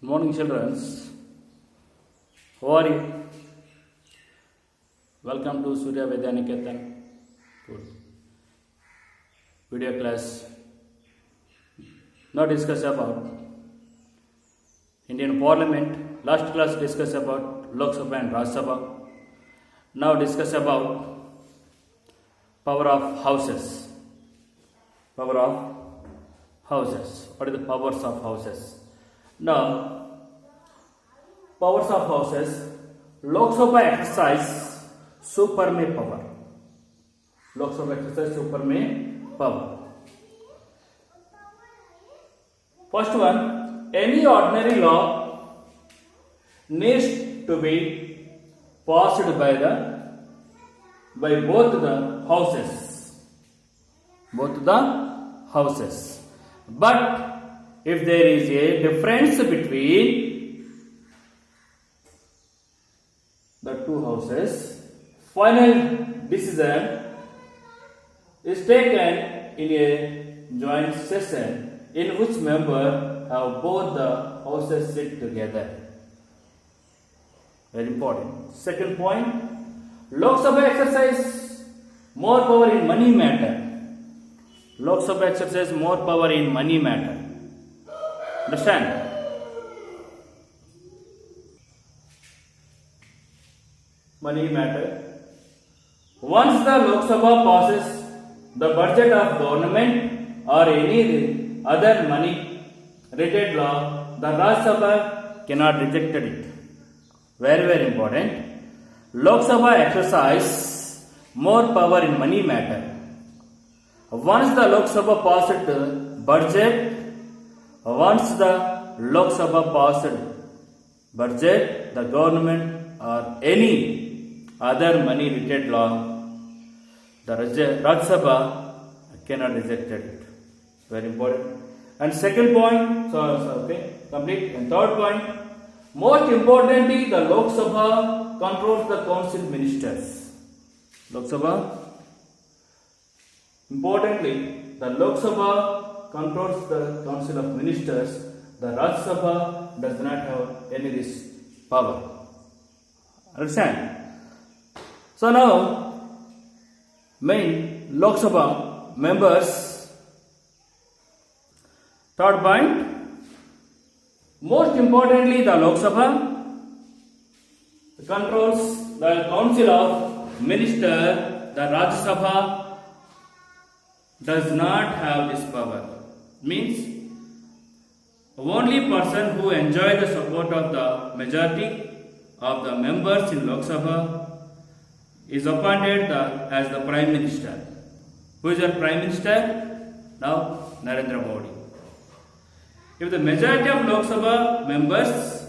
Good morning, children. How are you? Welcome to Surya Vedyaniketan. Good. Video class. Now discuss about Indian Parliament. Last class discuss about Lok Sabha and Rajya Sabha. Now discuss about power of houses. Power of houses. What are the powers of houses? Now, powers of houses. Lok Sabha exercise supreme power. Lok Sabha exercise supreme power. First one, any ordinary law needs to be passed by both the houses. Both the houses. But if there is a difference between the two houses, final decision is taken in a joint session in which member have both the houses sit together. Very important. Second point, Lok Sabha exercise more power in money matter. Lok Sabha exercise more power in money matter. Understand? Money matter. Once the Lok Sabha passes the budget of government or any other money related law, the Rajya Sabha cannot reject it. Very, very important. Lok Sabha exercise more power in money matter. Once the Lok Sabha passed budget, once the Lok Sabha passed budget, the government or any other money related law, the Rajya Sabha cannot reject it. Very important. And second point, okay, complete. And third point, most importantly, the Lok Sabha controls the council ministers. Lok Sabha, importantly, the Lok Sabha controls the council of ministers. The Rajya Sabha does not have any this power. Understand? So now, main Lok Sabha members. Third point, most importantly, the Lok Sabha controls the council of minister. The Rajya Sabha does not have this power. Means only person who enjoy the support of the majority of the members in Lok Sabha is appointed as the Prime Minister. Who is our Prime Minister? Now Narendra Modi. If the majority of Lok Sabha members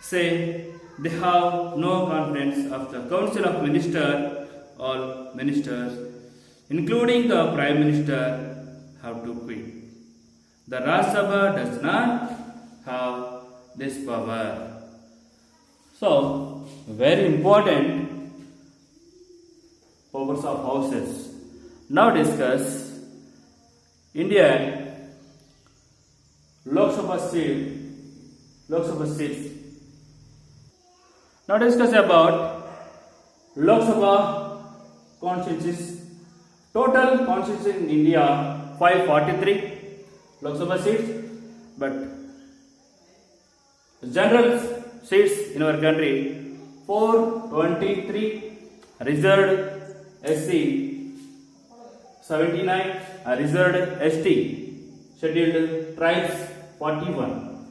say they have no confidence of the Council of Ministers, all ministers, including the Prime Minister, have to quit. The Rajya Sabha does not have this power. So, very important powers of houses. Now discuss India Lok Sabha seats. Now discuss about Lok Sabha constituencies. Total constituencies in India 543 Lok Sabha seats, but general seats in our country 423, reserved SC 79, reserved ST, scheduled tribes 41.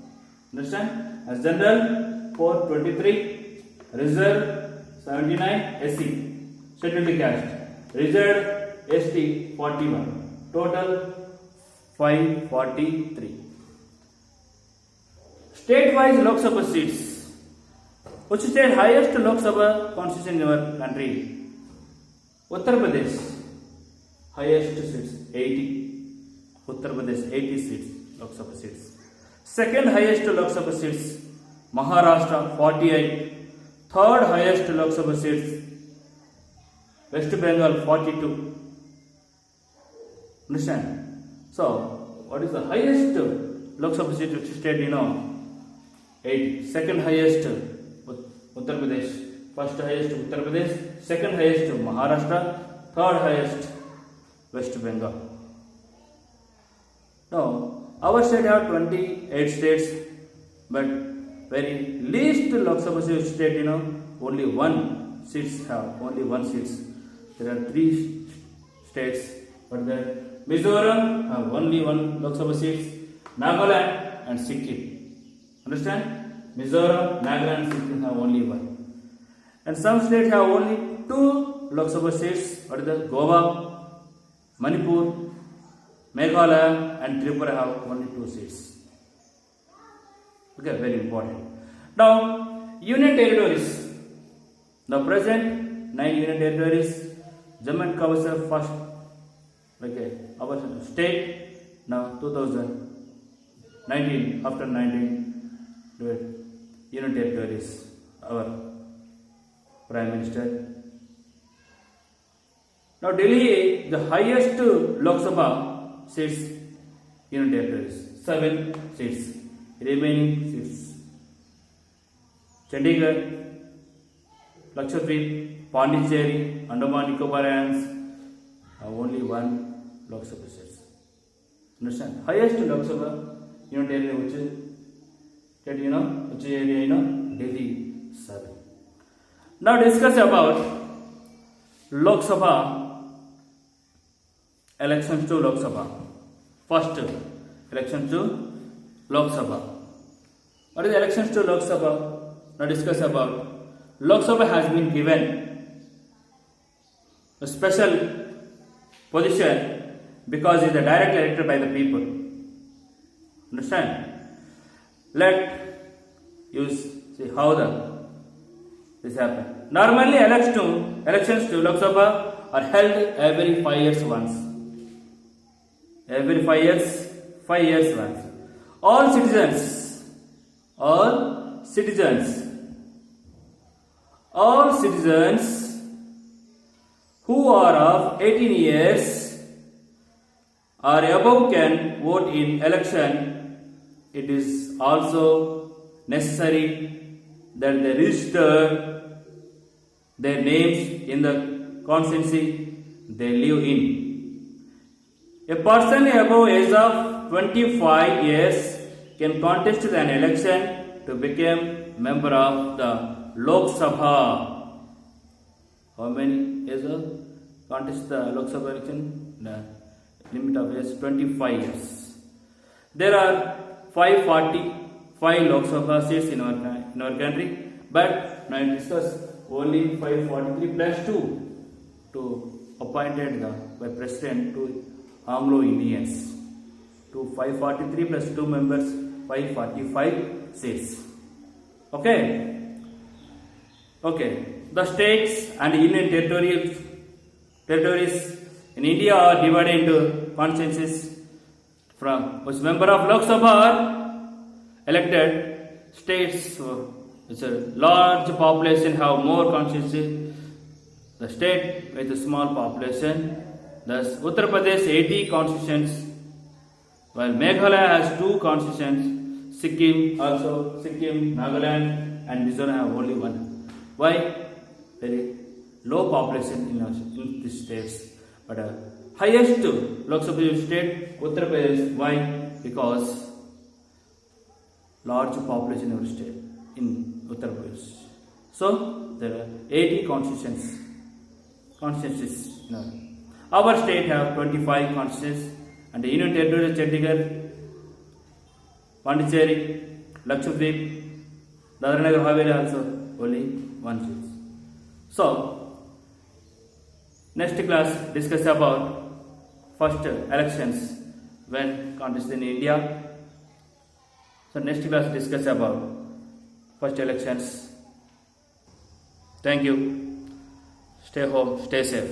Understand? As general 423, reserved 79, SC, scheduled caste, reserved ST 41, total 543. State-wise Lok Sabha seats. Which state highest Lok Sabha constituency in our country? Uttar Pradesh. Highest seats 80. Uttar Pradesh 80 seats Lok Sabha seats. Second highest Lok Sabha seats Maharashtra 48. Third highest Lok Sabha seats West Bengal 42. Understand? So, what is the highest Lok Sabha seat which state 8. Second highest Uttar Pradesh. First highest Uttar Pradesh. Second highest Maharashtra. Third highest West Bengal. Now our state have 28 states, but very least Lok Sabha state only one seats have only one seats. There are 3 states, but then Mizoram have only one Lok Sabha seats. Nagaland and Sikkim. Understand? Mizoram, Nagaland, and Sikkim have only one. And some states have only 2 Lok Sabha seats. What is that? Goa, Manipur, Meghalaya, and Tripura have only 2 seats. Okay, very important. Now, union territories. The present 9 union territories. Jammu and Kashmir first. Okay, our state now 2019 after 19 union territories. Our Prime Minister. Now Delhi, the highest Lok Sabha seats union territories, 7 seats. Remaining seats: Chandigarh, Lakshadweep, Pondicherry, Andaman Nicobar Islands have only 1 Lok Sabha seats. Understand? Highest Lok Sabha union territory which area Delhi 7. Now discuss about Lok Sabha elections to Lok Sabha. First election to Lok Sabha. What is elections to Lok Sabha? Now discuss about Lok Sabha has been given a special position because it is directly elected by the people. Understand? Let you see how this happen. Normally elections to Lok Sabha are held every 5 years once. Every 5 years once. All citizens who are of 18 years or above can vote in election. It is also necessary that they register their names in the constituency they live in. A person above age of 25 years can contest an election to become member of the Lok Sabha. How many years of contest the Lok Sabha election? The limit of age 25 years. There are 545 Lok Sabha seats in our country, but now I discuss only 543 plus 2 to appointed by President to Anglo-Indians. To 543 plus 2 members, 545 seats. Okay. The states and union territories in India are divided into constituencies from which member of Lok Sabha are elected. States which a large population have more constituencies. The state with a small population, thus Uttar Pradesh 80 constituents, while Meghalaya has 2 constituents. Sikkim, Nagaland and Mizoram have only 1. Why? Very low population in these states. But highest Lok Sabha state Uttar Pradesh. Why? Because large population in our state in Uttar Pradesh. So there are 80 constituencies. Our state have 25 constituencies, and the union territory of Chandigarh, Pondicherry, Lakshadweep, Dadra Nagar Haveli also only 1 seat. So next class discuss about first elections when contest in India. So next class discuss about first elections. Thank you. Stay home, stay safe.